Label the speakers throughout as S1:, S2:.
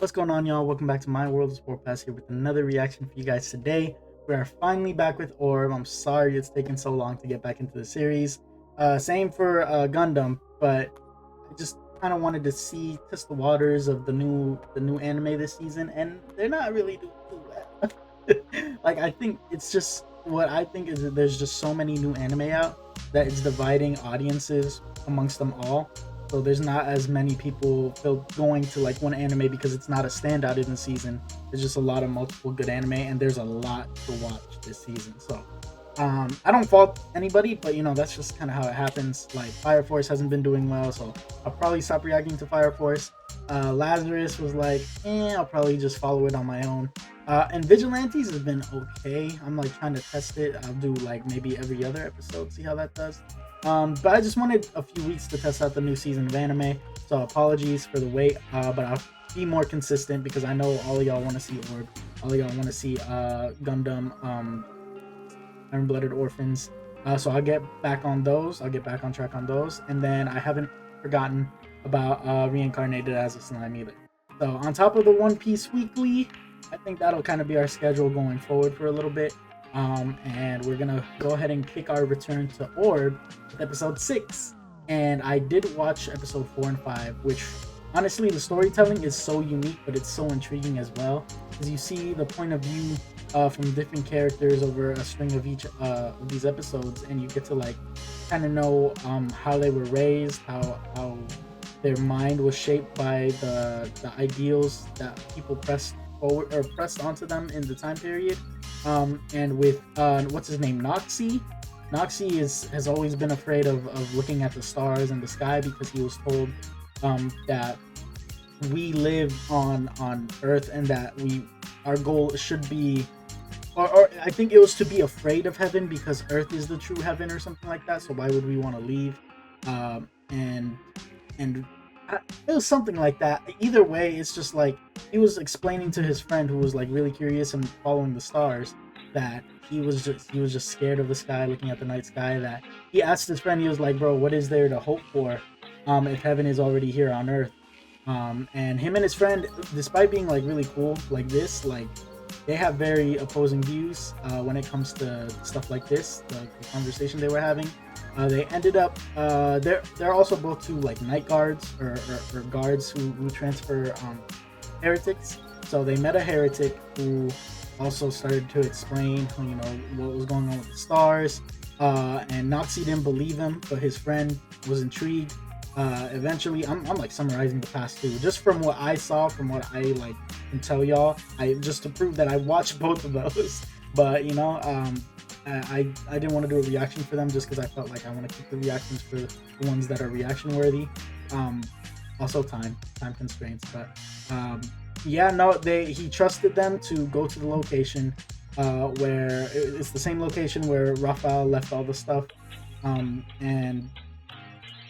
S1: What's going on, y'all? Welcome back to my world of Sport Pass here with another reaction for you guys today. We are finally back with Orb. I'm sorry it's taken so long to get back into the series. Same for Gundam, but I just kind of wanted to test the waters of the new anime this season, and they're not really doing too well. Like, I think it's just what I think is that there's just so many new anime out that it's dividing audiences amongst them all. So there's not as many people going to like one anime because it's not a standout in the season. There's just a lot of multiple good anime, and there's a lot to watch this season. So I don't fault anybody, but that's just kind of how it happens. Like, Fire Force hasn't been doing well, so I'll probably stop reacting to Fire Force. Lazarus was like, I'll probably just follow it on my own. And Vigilantes has been okay. I'm like trying to test it. I'll do like maybe every other episode, see how that does. But I just wanted a few weeks to test out the new season of anime, so apologies for the wait, but I'll be more consistent because I know all of y'all want to see Orb, all of y'all want to see Gundam, Iron-Blooded Orphans, so I'll get back on those, I'll get back on track on those, and then I haven't forgotten about Reincarnated as a Slime either. So on top of the One Piece Weekly, I think that'll kind of be our schedule going forward for a little bit. And we're gonna go ahead and kick our return to Orb with episode 6. And I did watch episode 4 and 5, which honestly the storytelling is so unique, but it's so intriguing as well, because you see the point of view from different characters over a string of each of these episodes, and you get to like kind of know how they were raised, how their mind was shaped by the ideals that people pressed forward or pressed onto them in the time period. And with what's his name, Noxie has always been afraid of looking at the stars and the sky, because he was told that we live on Earth, and that our goal should be, or I think it was to be afraid of heaven because Earth is the true heaven or something like that, so why would we want to leave? And it was something like that. Either way, it's just like he was explaining to his friend, who was like really curious and following the stars, that he was just scared of the sky, looking at the night sky. That he asked his friend, he was like, bro, what is there to hope for if heaven is already here on Earth? And him and his friend, despite being like really cool like this, like they have very opposing views when it comes to stuff like this, the conversation they were having. They ended up they're also both two like night guards, or guards who transfer heretics. So they met a heretic who also started to explain what was going on with the stars, and Noxie didn't believe him, but his friend was intrigued. Eventually, I'm like summarizing the past two just from what I saw, from what I like can tell y'all, I just to prove that I watched both of those. But I didn't want to do a reaction for them just because I felt like I want to keep the reactions for the ones that are reaction worthy. Also time constraints, but yeah, no, he trusted them to go to the location where it's the same location where Raphael left all the stuff, and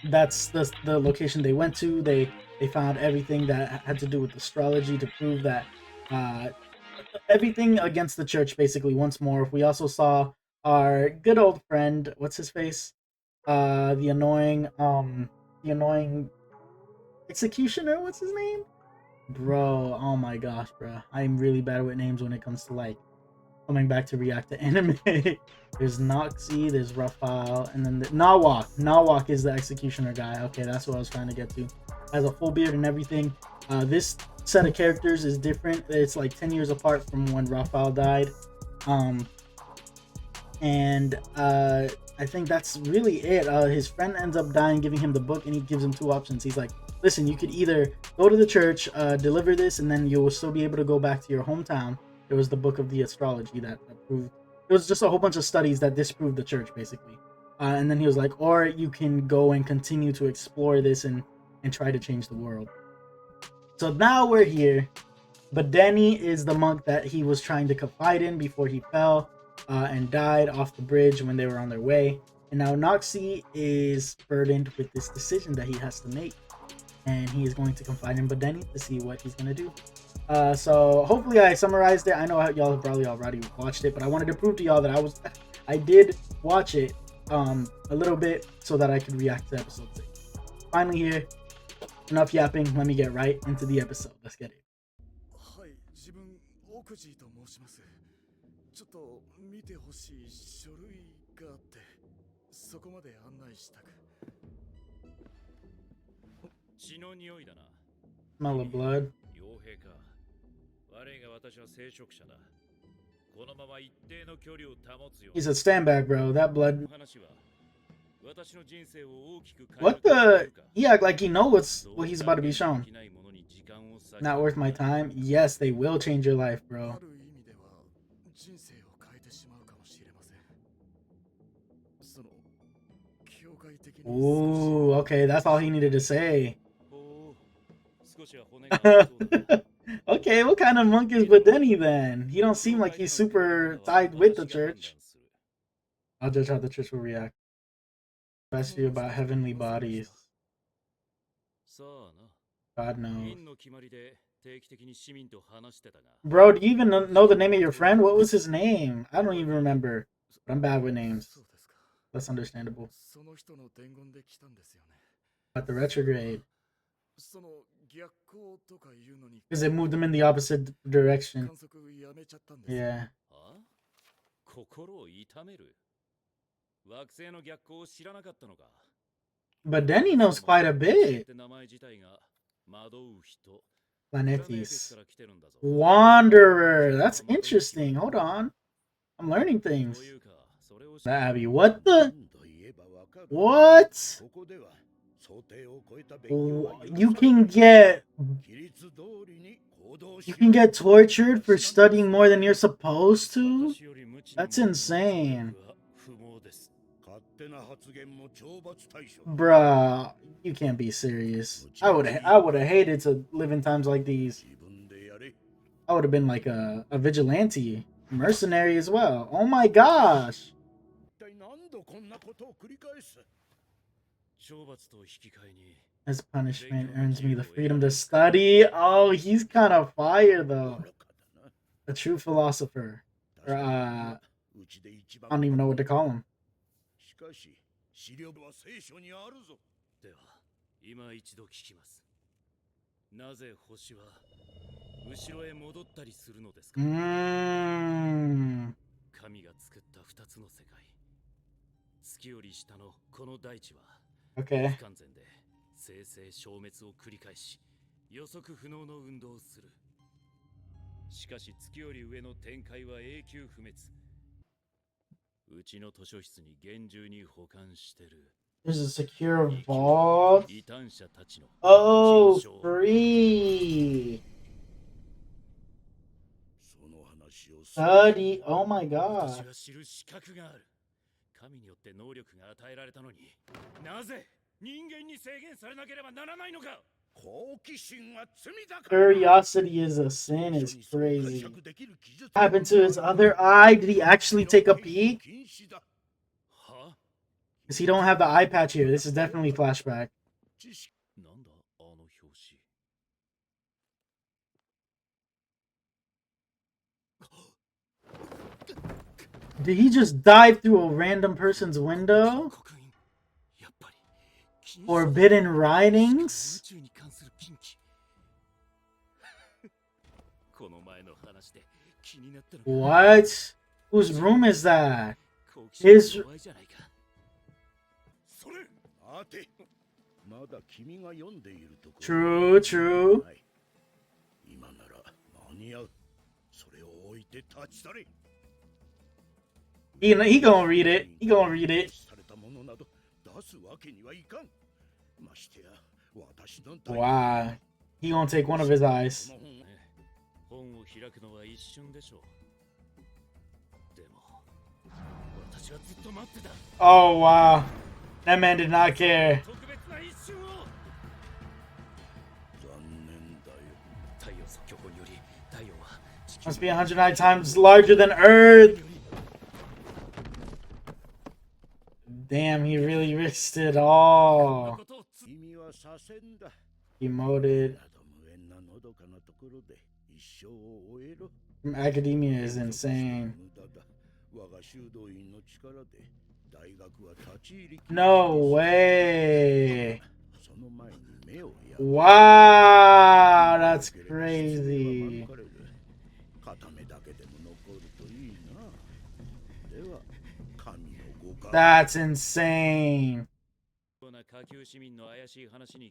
S1: that's the location they went to. They found everything that had to do with astrology to prove that everything against the church, basically. Once more, we also saw our good old friend, what's his face, the annoying executioner, what's his name, bro? Oh my gosh, bro, I'm really bad with names when it comes to like coming back to react to anime. There's Noxie, there's Raphael, and then Nawak is the executioner guy. Okay, that's what I was trying to get to. Has a full beard and everything. This set of characters is different. It's like 10 years apart from when Raphael died. And I think that's really it. His friend ends up dying, giving him the book, and he gives him two options. He's like, listen, you could either go to the church, deliver this, and then you will still be able to go back to your hometown. It was the book of the astrology that proved, it was just a whole bunch of studies that disproved the church, basically. And then he was like, or you can go and continue to explore this and try to change the world. So now we're here. Badeni is the monk that he was trying to confide in before he fell and died off the bridge when they were on their way. And now Noxie is burdened with this decision that he has to make, and he is going to confide in Badeni to see what he's going to do. So hopefully I summarized it. I know y'all have probably already watched it, but I wanted to prove to y'all that I did watch it a little bit so that I could react to episode 6. Finally here. Enough yapping. Let me get right into the episode. Let's get it. Smell of blood. He said, stand back, bro. That blood. What the? He act like he knows what he's about to be shown. Not worth my time? Yes, they will change your life, bro. Ooh, okay, that's all he needed to say. Okay, what kind of monk is Badeni then? He don't seem like he's super tied with the church. I'll judge how the church will react. Especially about heavenly bodies. God knows. Bro, do you even know the name of your friend? What was his name? I don't even remember. But I'm bad with names. That's understandable. But the retrograde. Because it moved him in the opposite direction. Yeah. But then he knows quite a bit. Planetis. Wanderer. That's interesting. Hold on. I'm learning things. Abby, what the? What? You can get tortured for studying more than you're supposed to? That's insane. Bruh, you can't be serious. I would have hated to live in times like these. I would have been like a vigilante, mercenary as well. Oh my gosh. As punishment earns me the freedom to study. Oh, he's kind of fire though. A true philosopher. Or, I don't even know what to call him. Okay. 生成消滅を繰り返し予測不能の運動をする。しかし月より上の展開は永久不滅。うちの図書室に厳重に保管してる。There's a secure vault. Oh, free. Study. Oh my god. 神によって能力が与えられたのに、なぜ人間に制限されなければならないのか。Curiosity is a sin is crazy. What happened to his other eye? Did he actually take a peek? Because he don't have the eye patch here. This is definitely flashback. Did he just dive through a random person's window? Forbidden writings? What? Whose room is that? His... True, true. He gonna read it. He gonna read it. Wow. He gonna take one of his eyes. Oh wow. That man did not care. Must be 109 times larger than Earth. Damn, he really risked it all. Emoted. From academia is insane. No way. Wow, that's crazy. That's insane.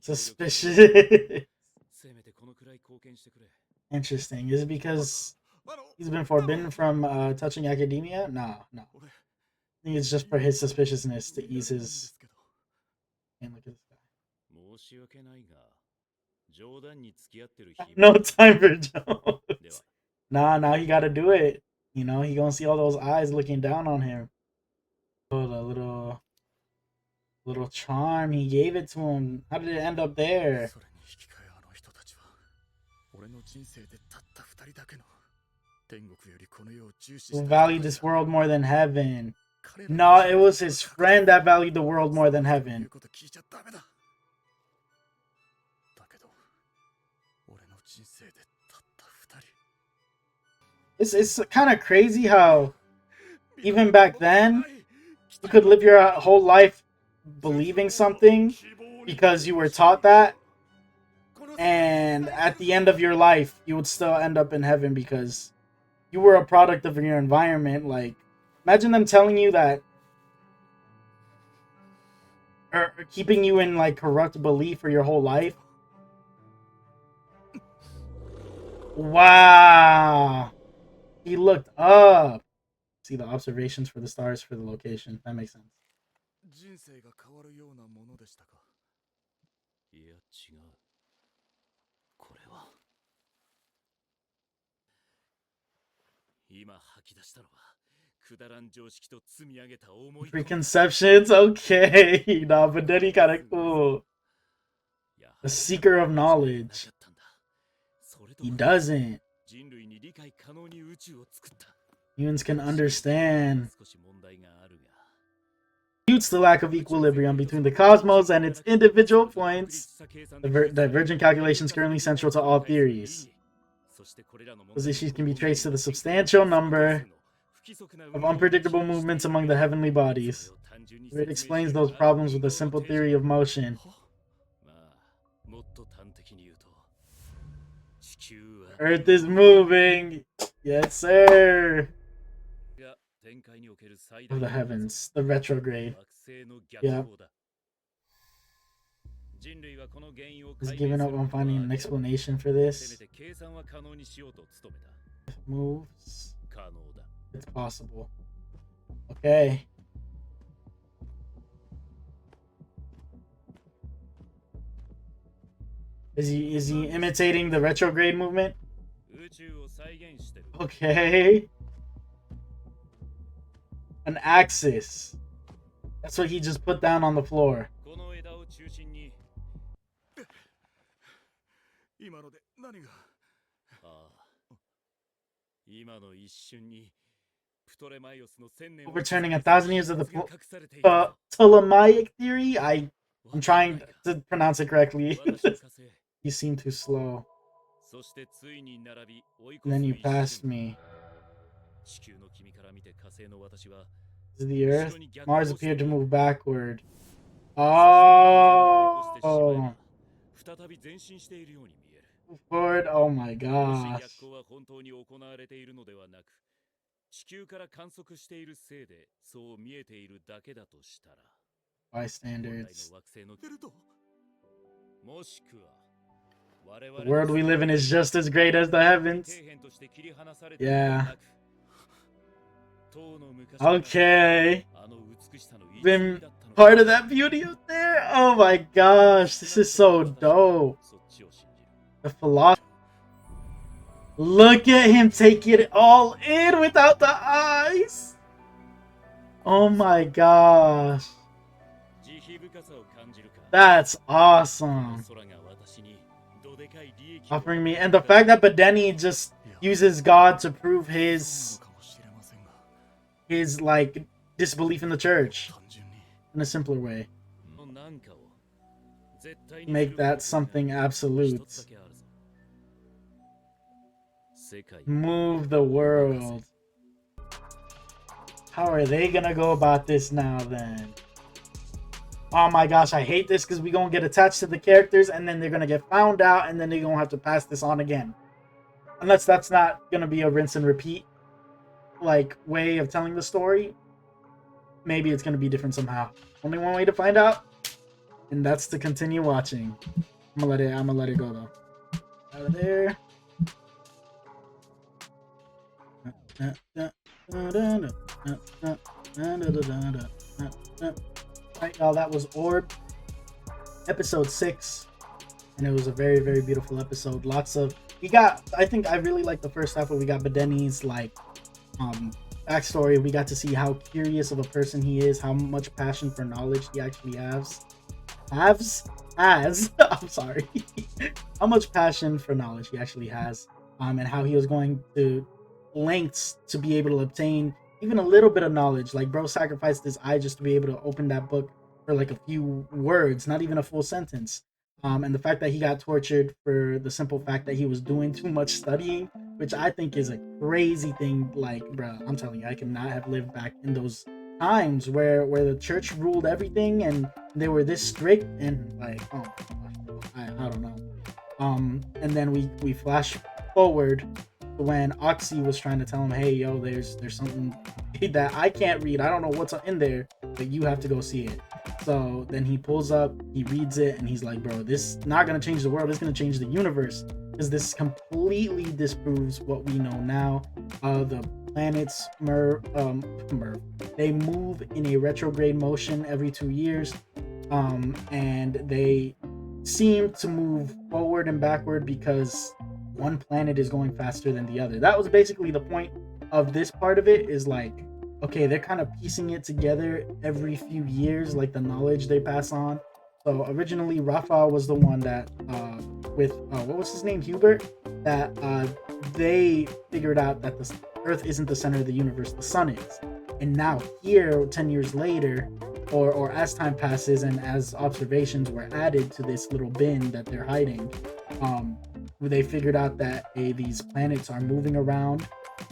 S1: Suspicious. Interesting. Is it because he's been forbidden from touching academia? No, no. I think it's just for his suspiciousness to ease his. And look at this guy. No time for jokes. Nah, he gotta do it. You know, he gonna see all those eyes looking down on him. Oh, the little charm, he gave it to him. How did it end up there? Who valued this world more than heaven? No, it was his friend that valued the world more than heaven. It's kind of crazy how even back then you could live your whole life believing something because you were taught that, and at the end of your life you would still end up in heaven because you were a product of your environment. Like, imagine them telling you that, or keeping you in like corrupt belief for your whole life. Wow, he looked up. See the observations for the stars for the location. That makes sense. Preconceptions, okay. Nah, but then he kinda cool. A seeker of knowledge. He doesn't. Humans can understand. Due to the lack of equilibrium between the cosmos and its individual points, divergent calculations currently central to all theories. Those issues can be traced to the substantial number of unpredictable movements among the heavenly bodies. It explains those problems with a simple theory of motion. Earth is moving! Yes, sir! Of the heavens, the retrograde. Yeah. He's given up on finding an explanation for this. If it moves, it's possible. Okay. Is he imitating the retrograde movement? Okay. An axis. That's what he just put down on the floor. Overturning 1,000 years of the Ptolemaic theory. I'm trying to pronounce it correctly. You seem too slow. And then you passed me. Is the Earth? Mars appeared to move backward. Oh. Forward. Oh my gosh. Bystanders. The world we live in is just as great as the heavens. Yeah. Okay. Been part of that beauty up there? Oh my gosh, this is so dope. The philosophy. Look at him take it all in without the eyes. Oh my gosh. That's awesome. Offering me, and the fact that Badeni just uses God to prove his like disbelief in the church in a simpler way. Make that something absolute. Move the world. How are they gonna go about this now then? Oh my gosh, I hate this because we're gonna get attached to the characters and then they're gonna get found out and then they're gonna have to pass this on again. Unless that's not gonna be a rinse and repeat like way of telling the story. maybe it's gonna be different somehow. Only one way to find out, and that's to continue watching. I'm gonna let it go though. Out of there. Alright, y'all, that was Orb, episode 6, and it was a very, very beautiful episode. Lots of I think I really like the first half where we got Badeni's like backstory. We got to see how curious of a person he is, how much passion for knowledge he actually has. I'm sorry. How much passion for knowledge he actually has, and how he was going to lengths to be able to obtain even a little bit of knowledge. Like, bro sacrificed his eye just to be able to open that book for like a few words, not even a full sentence. And the fact that he got tortured for the simple fact that he was doing too much studying, which I think is a crazy thing. Like, bro, I'm telling you, I cannot have lived back in those times where the church ruled everything and they were this strict, and like, oh my gosh, I don't know. And then we flash forward to when Oxy was trying to tell him, hey, yo, there's something that I can't read. I don't know what's in there, but you have to go see it. So then he pulls up, he reads it, and he's like, bro, this is not gonna change the world, it's gonna change the universe, because this completely disproves what we know now. The planets they move in a retrograde motion every 2 years, and they seem to move forward and backward because one planet is going faster than the other. That was basically the point of this part of it, is like, okay, they're kind of piecing it together every few years, like the knowledge they pass on. So originally Rafa was the one that with what was his name, Hubert, that they figured out that the Earth isn't the center of the universe, the sun is. And now here, 10 years later, or as time passes and as observations were added to this little bin that they're hiding, they figured out that these planets are moving around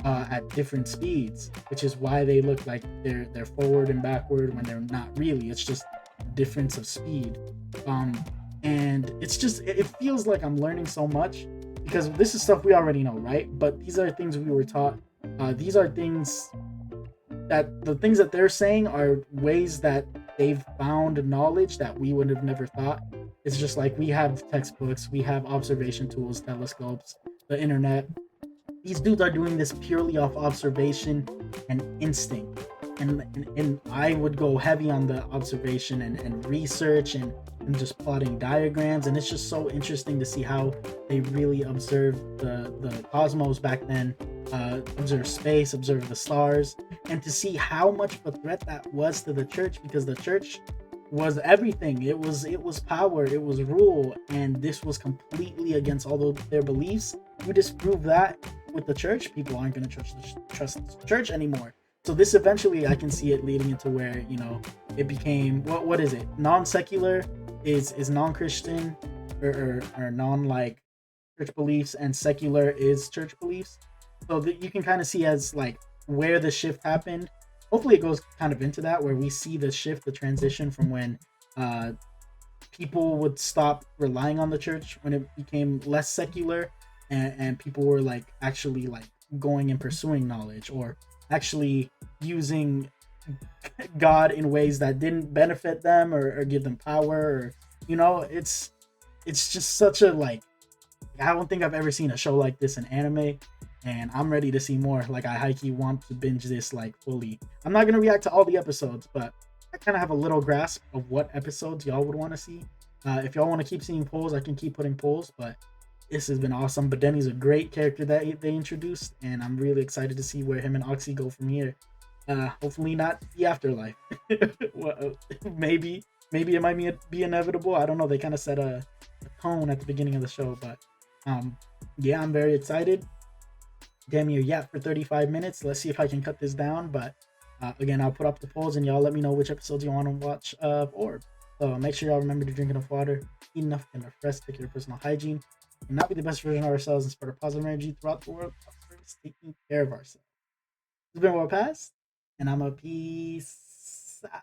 S1: at different speeds, which is why they look like they're forward and backward when they're not really. It's just difference of speed. And it's just, it feels like I'm learning so much, because this is stuff we already know, right? But these are things we were taught. These are things that the things that they're saying are ways that they've found knowledge that we would have never thought. It's just like, we have textbooks, we have observation tools, telescopes, the internet. These dudes are doing this purely off observation and instinct. And I would go heavy on the observation and research and just plotting diagrams. And it's just so interesting to see how they really observed the cosmos back then, observe space, observe the stars, and to see how much of a threat that was to the church, because the church was everything. It was power, it was rule, and this was completely against all of their beliefs. You disprove that with the church, people aren't going to trust the church anymore. So this eventually, I can see it leading into where, you know, it became, what is it? Non-secular is non-Christian, or non like church beliefs, and secular is church beliefs. So that you can kind of see as like where the shift happened. Hopefully it goes kind of into that, where we see the shift, the transition from when people would stop relying on the church, when it became less secular, and people were like actually like going and pursuing knowledge, or actually using God in ways that didn't benefit them or give them power, or, you know, it's just such a, like, I don't think I've ever seen a show like this in anime, and I'm ready to see more. Like, I high-key want to binge this like fully. I'm not gonna react to all the episodes, but I kind of have a little grasp of what episodes y'all would want to see. If y'all want to keep seeing polls, I can keep putting polls, but this has been awesome. Badeni's a great character that they introduced, and I'm really excited to see where him and Oxy go from here. Hopefully not the afterlife. Well, maybe it might be inevitable. I don't know. They kind of set a tone at the beginning of the show, but yeah, I'm very excited. Damn near yap for 35 minutes. Let's see if I can cut this down. But again, I'll put up the polls, and y'all let me know which episodes you want to watch of Orb. So make sure y'all remember to drink enough water, eat enough, and rest, take care of personal hygiene, and not be the best version of ourselves, and spread a positive energy throughout the world. Taking care of ourselves. It's been well past, and I'm a peace out.